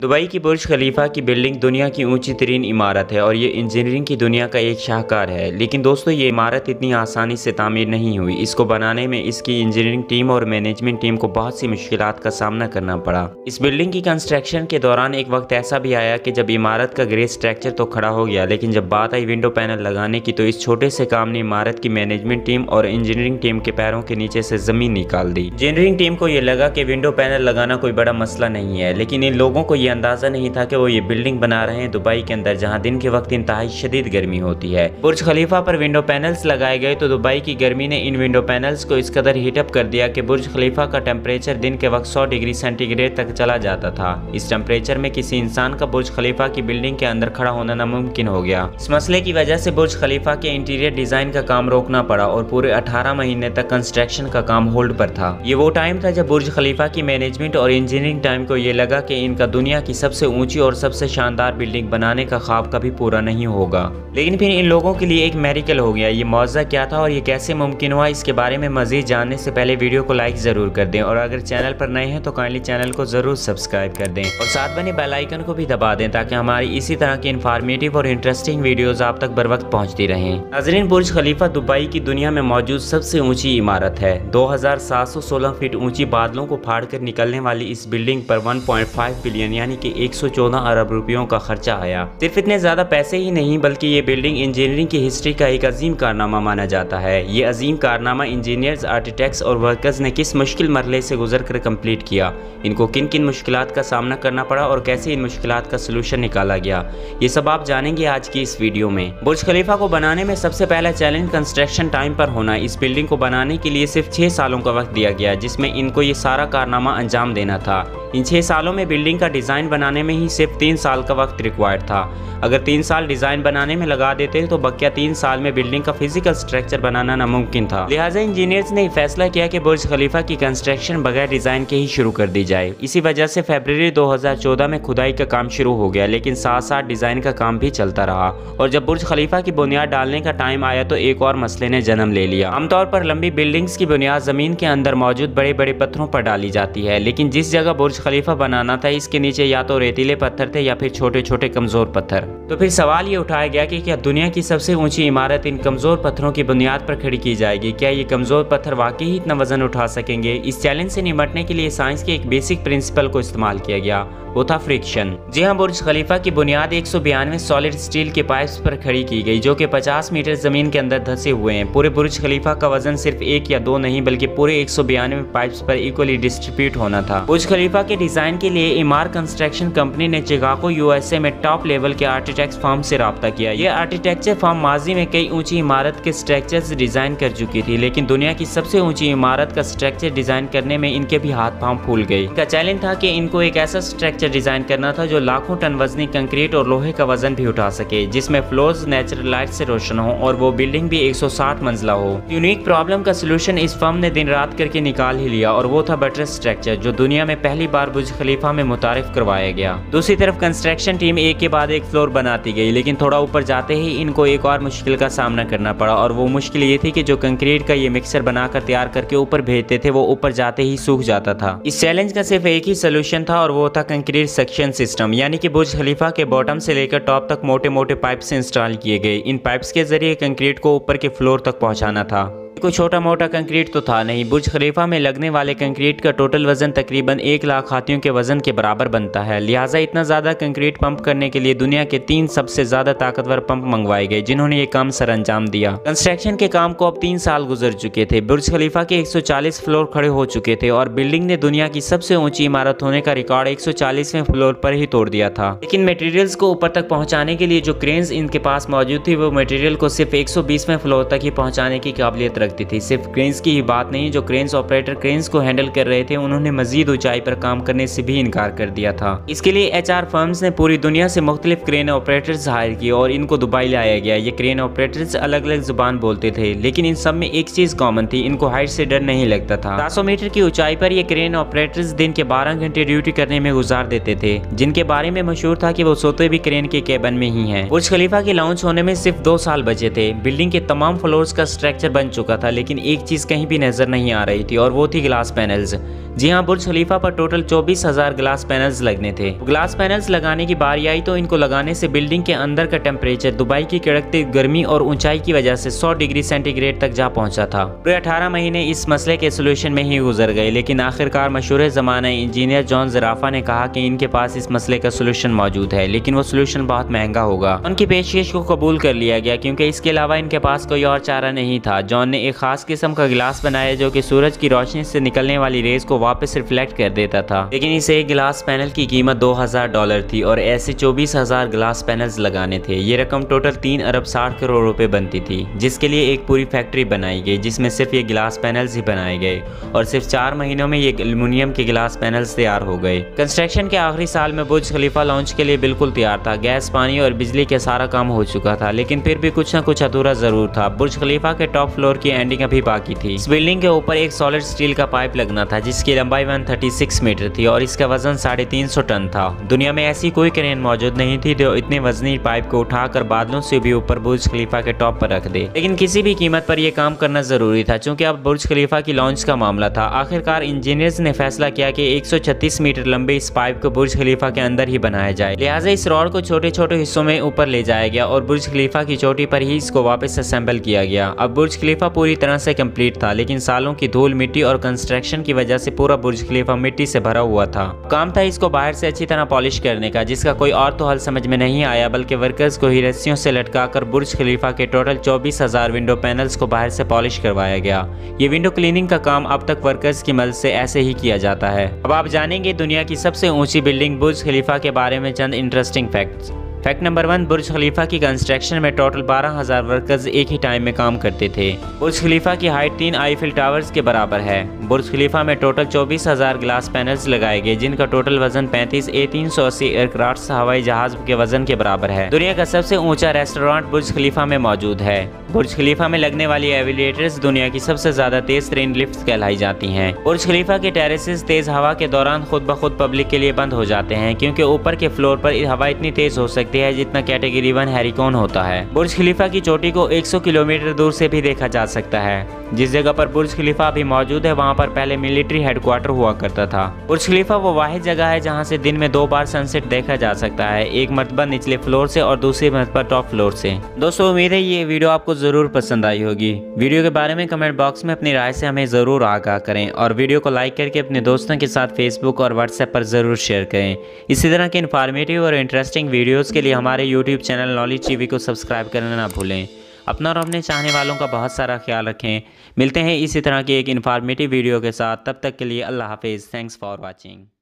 Dubai की बुर्ज खलीफा की building दुनिया की ऊंची तरीन इमारत है और ये इंजीनियरिंग की दुनिया का एक शाहकार है। लेकिन दोस्तों, ये इमारत इतनी आसानी से तामीर नहीं हुई। इसको बनाने में इसकी इंजीनियरिंग टीम और मैनेजमेंट टीम को बहुत सी मुश्किलात का सामना करना पड़ा। इस बिल्डिंग की कंस्ट्रक्शन के दौरान एक वक्त ऐसा भी आया कि जब इमारत का ग्रे स्ट्रक्चर तो खड़ा हो गया, लेकिन जब बात आई विंडो पैनल लगाने की तो इस छोटे से काम ने इमारत की मैनेजमेंट टीम और इंजीनियरिंग टीम के पैरों के नीचे से जमीन निकाल दी। इंजीनियरिंग टीम को ये लगा कि विंडो पैनल लगाना कोई बड़ा मसला नहीं है, लेकिन इन लोगों को ये अंदाजा नहीं था कि वो ये बिल्डिंग बना रहे हैं दुबई के अंदर, जहां दिन के वक्त इंतहाई शदीद गर्मी होती है। बुर्ज खलीफा पर विंडो पैनल्स लगाए गए तो दुबई की गर्मी ने इन विंडो पैनल्स को इस कदर हीटअप कर दिया कि बुर्ज खलीफा का टेम्परेचर दिन के वक्त 100 डिग्री सेंटीग्रेड तक चला जाता था। इस टेम्परेचर में किसी इंसान का बुर्ज खलीफा की बिल्डिंग के अंदर खड़ा होना नामुमकिन हो गया। इस मसले की वजह से बुर्ज खलीफा के इंटीरियर डिजाइन का काम रोकना पड़ा और पूरे 18 महीने तक कंस्ट्रक्शन का काम होल्ड पर था। ये वो टाइम था जब बुर्ज खलीफा की मैनेजमेंट और इंजीनियरिंग टाइम को ये लगा कि इनका दुनिया की सबसे ऊंची और सबसे शानदार बिल्डिंग बनाने का ख्वाब कभी पूरा नहीं होगा। लेकिन फिर इन लोगों के लिए एक मेरिकल हो गया। ये मौजज़ा क्या था और ये कैसे मुमकिन हुआ, इसके बारे में मजीद जानने से पहले वीडियो को लाइक जरूर कर दें और अगर चैनल पर नए हैं तो काइंडली चैनल को जरूर सब्सक्राइब कर दें और साथ बने बेल आइकन को भी दबा दें ताकि हमारी इसी तरह की इन्फॉर्मेटिव और इंटरेस्टिंग वीडियोस आप तक बर वक्त पहुंचती रहें। नाज़रीन, बुर्ज खलीफा दुबई की दुनिया में मौजूद सबसे ऊंची इमारत है। 2716 फीट ऊंची बादलों को फाड़ कर निकलने वाली इस बिल्डिंग पर 1.5 बिलियन यानी कि 114 अरब रुपयों का खर्चा आया। सिर्फ इतने ज्यादा पैसे ही नहीं बल्कि ये बिल्डिंग इंजीनियरिंग की हिस्ट्री का एक अजीम कारनामा माना जाता है। ये अजीम कारनामा इंजीनियर्स, आर्किटेक्ट्स और वर्कर्स ने किस मुश्किल मरहले से गुजर कर कंप्लीट किया, इनको किन किन मुश्किलात का सामना करना पड़ा और कैसे इन मुश्किलात का सलूशन निकाला गया, ये सब आप जानेंगे आज की इस वीडियो में। बुर्ज खलीफा को बनाने में सबसे पहला चैलेंज कंस्ट्रक्शन टाइम पर होना। इस बिल्डिंग को बनाने के लिए सिर्फ 6 सालों का वक्त दिया गया जिसमें इनको ये सारा कारनामा अंजाम देना था। इन 6 सालों में बिल्डिंग का डिज़ाइन बनाने में ही सिर्फ 3 साल का वक्त रिक्वायर्ड था। अगर 3 साल डिज़ाइन बनाने में लगा देते तो बकिया 3 साल में बिल्डिंग का फिजिकल स्ट्रक्चर बनाना नामुमकिन था। लिहाजा इंजीनियर्स ने फैसला किया कि बुर्ज खलीफा की कंस्ट्रक्शन बगैर डिज़ाइन के ही शुरू कर दी जाए। इसी वजह से फरवरी 2014 में खुदाई का काम शुरू हो गया, लेकिन साथ साथ डिज़ाइन का काम भी चलता रहा और जब बुर्ज खलीफा की बुनियाद डालने का टाइम आया तो एक और मसले ने जन्म ले लिया। आमतौर पर लंबी बिल्डिंग्स की बुनियाद ज़मीन के अंदर मौजूद बड़े बड़े पत्थरों पर डाली जाती है, लेकिन जिस जगह बुर्ज खलीफा बनाना था इसके नीचे या तो रेतीले पत्थर थे या फिर छोटे छोटे कमजोर पत्थर। तो फिर सवाल ये उठाया गया कि क्या दुनिया की सबसे ऊंची इमारत इन कमजोर पत्थरों की बुनियाद पर खड़ी की जाएगी? क्या ये कमजोर पत्थर वाकई ही इतना वजन उठा सकेंगे? इस चैलेंज से निपटने के लिए साइंस के एक बेसिक प्रिंसिपल को इस्तेमाल किया गया, वो था फ्रिक्शन। जी हाँ, बुर्ज खलीफा की बुनियाद 192 सॉलिड स्टील के पाइप्स पर खड़ी की गई जो कि 50 मीटर जमीन के अंदर धंसे हुए हैं। पूरे बुर्ज खलीफा का वजन सिर्फ 1 या 2 नहीं बल्कि पूरे 192 पाइप्स पर इक्वली डिस्ट्रीब्यूट होना था। बुर्ज खलीफा के डिजाइन के लिए इमार कंस्ट्रक्शन कंपनी ने चिकागो यूएसए में टॉप लेवल के आर्किटेक्ट फर्म से राब्ता किया। ये आर्किटेक्चर फर्म माजी में कई ऊंची इमारत के स्ट्रक्चर्स डिजाइन कर चुकी थी, लेकिन दुनिया की सबसे ऊंची इमारत का स्ट्रक्चर डिजाइन करने में इनके भी हाथ पांव फूल गए। इनका चैलेंज था कि इनको एक ऐसा स्ट्रक्चर डिजाइन करना था जो लाखों टन वजनी कंक्रीट और लोहे का वजन भी उठा सके, जिसमें फ्लोर्स नेचुरल लाइट से रोशन हो और वो बिल्डिंग भी 160 मंजिला हो। यूनिक प्रॉब्लम का सलूशन इस फर्म ने दिन रात करके निकाल ही लिया और वो था बटरस स्ट्रक्चर, जो दुनिया में पहली बार बुर्ज खलीफा में मुतारिफ करवाया गया। दूसरी तरफ कंस्ट्रक्शन टीम एक के बाद एक फ्लोर बनाती गई, लेकिन थोड़ा ऊपर जाते ही इनको एक और मुश्किल का सामना करना पड़ा और वो मुश्किल ये थी कि जो कंक्रीट का ये मिक्सर बनाकर तैयार करके ऊपर भेजते थे वो ऊपर जाते ही सूख जाता था। इस चैलेंज का सिर्फ एक ही सोल्यूशन था और वो था कंक्रीट सक्शन सिस्टम, यानी कि बुर्ज खलीफा के बॉटम से लेकर टॉप तक मोटे मोटे पाइप से इंस्टॉल किए गए। इन पाइप्स के जरिए कंक्रीट को ऊपर के फ्लोर तक पहुंचाना था। कोई छोटा मोटा कंक्रीट तो था नहीं। बुर्ज खलीफा में लगने वाले कंक्रीट का टोटल वजन तकरीबन 1 लाख हाथियों के वजन के बराबर बनता है। लिहाजा इतना ज्यादा कंक्रीट पंप करने के लिए दुनिया के 3 सबसे ज्यादा ताकतवर पंप मंगवाए गए जिन्होंने ये काम सर अंजाम दिया। कंस्ट्रक्शन के काम को अब 3 साल गुजर चुके थे। बुर्ज खलीफा के 140 फ्लोर खड़े हो चुके थे और बिल्डिंग ने दुनिया की सबसे ऊंची इमारत होने का रिकॉर्ड 140वें फ्लोर पर ही तोड़ दिया था। लेकिन मटेरियल्स को ऊपर तक पहुंचाने के लिए जो क्रेन्स इनके पास मौजूद थी वो मटेरियल को सिर्फ 120वें फ्लोर तक ही पहुंचाने की काबिलियत रखती थी। सिर्फ क्रेन्स की ही बात नहीं, जो क्रेन्स ऑपरेटर क्रेन्स को हैंडल कर रहे थे उन्होंने मजीद ऊंचाई पर काम करने से भी इनकार कर दिया था। इसके लिए एचआर फर्म्स ने पूरी दुनिया से मुख्तलिफ क्रेन ऑपरेटर्स हायर किए और इनको दुबई लाया गया। ये क्रेन ऑपरेटर्स अलग अलग जुबान बोलते थे, लेकिन इन सब में एक चीज कॉमन थी, इनको हाइट से डर नहीं लगता था। 700 मीटर की ऊंचाई पर ये क्रेन ऑपरेटर्स दिन के 12 घंटे ड्यूटी करने में गुजार देते थे, जिनके बारे में मशहूर था कि वो सोते भी क्रेन के केबिन में ही हैं। बुर्ज खलीफा के लॉन्च होने में सिर्फ 2 साल बचे थे। बिल्डिंग के तमाम फ्लोर्स का स्ट्रक्चर बन चुका चुका था, लेकिन एक चीज़ कहीं भी नज़र नहीं आ रही थी और वो थी ग्लास पैनल्स। जी हाँ, बुर्ज खलीफा पर टोटल 24,000 ग्लास पैनल्स लगने थे। ग्लास पैनल्स लगाने की बारी आई तो इनको लगाने से बिल्डिंग के अंदर का टेम्परेचर दुबई की कड़कती गर्मी और ऊंचाई की वजह से 100 डिग्री सेंटीग्रेड तक जा पहुंचा था। पूरे 18 महीने इस मसले के सोल्यूशन में ही गुजर गए, लेकिन आखिरकार मशहूर ज़माने इंजीनियर जॉन ज़राफा ने कहा कि इनके पास इस मसले का सोल्यूशन मौजूद है, लेकिन वो सोल्यूशन बहुत महंगा होगा। उनकी पेशकश को कबूल कर लिया गया क्योंकि इसके अलावा इनके पास कोई और चारा नहीं था। जॉन ने एक खास किस्म का गिलास बनाया जो कि सूरज की रोशनी से निकलने वाली रेज को वापस रिफ्लेक्ट कर देता था, लेकिन इस एक गिलास पैनल की कीमत $2,000 थी और ऐसे 24,000 ग्लास पैनल्स लगाने थे। ये रकम टोटल 3 अरब 60 करोड़ रुपए बनती थी, जिसके लिए एक पूरी फैक्ट्री बनाई गई जिसमें सिर्फ ये गिलास पैनल्स ही बनाए गए और सिर्फ 4 महीनों में ये एल्युमिनियम के गिलास पैनल्स तैयार हो गए। कंस्ट्रक्शन के आखिरी साल में बुर्ज खलीफा लॉन्च के लिए बिल्कुल तैयार था। गैस, पानी और बिजली का सारा काम हो चुका था, लेकिन फिर भी कुछ न कुछ अधूरा जरूर था। बुर्ज खलीफा के टॉप फ्लोर की एंडिंग अभी बाकी थी। इस बिल्डिंग के ऊपर एक सॉलिड स्टील का पाइप लगना था जिसकी लंबाई 136 मीटर थी और इसका वजन 350 टन था। दुनिया में ऐसी कोई क्रेन मौजूद नहीं थी जो इतने वजनी पाइप को उठाकर बादलों से भी ऊपर बुर्ज खलीफा के टॉप पर रख दे, लेकिन किसी भी कीमत पर यह काम करना जरूरी था क्योंकि अब बुर्ज खलीफा की लॉन्च का मामला था। आखिरकार इंजीनियर्स ने फैसला किया कि 136 मीटर लंबे इस पाइप को बुर्ज खलीफा के अंदर ही बनाया जाए। लिहाजा इस रॉड को छोटे छोटे हिस्सों में ऊपर ले जाया गया और बुर्ज खलीफा की चोटी पर ही इसको वापस असेंबल किया गया। अब बुर्ज खलीफा पूरी तरह से कंप्लीट था, लेकिन सालों की धूल, मिट्टी और कंस्ट्रक्शन की वजह से पूरा बुर्ज खलीफा मिट्टी से भरा हुआ था। काम था इसको बाहर से अच्छी तरह पॉलिश करने का, जिसका कोई और तो हल समझ में नहीं आया, बल्कि वर्कर्स को ही रस्सियों से लटकाकर बुर्ज खलीफा के टोटल 24,000 विंडो पैनल्स को बाहर से पॉलिश करवाया गया। ये विंडो क्लीनिंग का काम अब तक वर्कर्स की मदद से ऐसे ही किया जाता है। अब आप जानेंगे दुनिया की सबसे ऊंची बिल्डिंग बुर्ज खलीफा के बारे में चंद इंटरेस्टिंग फैक्ट्स। फैक्ट नंबर 1, बुर्ज खलीफा की कंस्ट्रक्शन में टोटल 12,000 वर्कर्स एक ही टाइम में काम करते थे। बुर्ज खलीफा की हाइट 3 आईफिल टावर्स के बराबर है। बुर्ज खलीफा में टोटल 24,000 ग्लास पैनल्स लगाए गए जिनका टोटल वजन 35 A380 एयरक्राफ्ट हवाई जहाज के वजन के बराबर है। दुनिया का सबसे ऊंचा रेस्टोरेंट बुर्ज खलीफा में मौजूद है। बुर्ज खलीफा में लगने वाली एलिवेटर्स दुनिया की सबसे ज्यादा तेज तरीन लिफ्ट कहलाई जाती हैं। बुर्ज खलीफा के टेरेसेस तेज हवा के दौरान खुद ब खुद पब्लिक के लिए बंद हो जाते हैं क्योंकि ऊपर के फ्लोर पर हवा इतनी तेज हो सकती है जितना कैटेगरी 1 हैरिकेन होता है। बुर्ज खलीफा की चोटी को 100 किलोमीटर दूर से भी देखा जा सकता है। जिस जगह पर बुर्ज खलीफा अभी मौजूद है वहाँ पर पहले मिलिट्री हेडक्वार्टर हुआ करता था। बुर्ज खलीफा वो वाहिद जगह है जहाँ से दिन में 2 बार सनसेट देखा जा सकता है, एक मरतबा निचले फ्लोर से और दूसरी मरतबा टॉप फ्लोर से। दोस्तों, उम्मीद है ये वीडियो आपको जरूर पसंद आई होगी। वीडियो के बारे में कमेंट बॉक्स में अपनी राय से हमें जरूर आगाह करें और वीडियो को लाइक करके अपने दोस्तों के साथ फेसबुक और व्हाट्सएप पर जरूर शेयर करें। इसी तरह के इन्फॉर्मेटिव और इंटरेस्टिंग वीडियोज़ के लिए हमारे यूट्यूब चैनल नॉलेज टीवी को सब्सक्राइब करना ना भूलें। अपना और अपने चाहने वालों का बहुत सारा ख्याल रखें। मिलते हैं इसी तरह की एक इन्फॉर्मेटिव वीडियो के साथ, तब तक के लिए अल्लाह हाफिज़। Thanks for watching.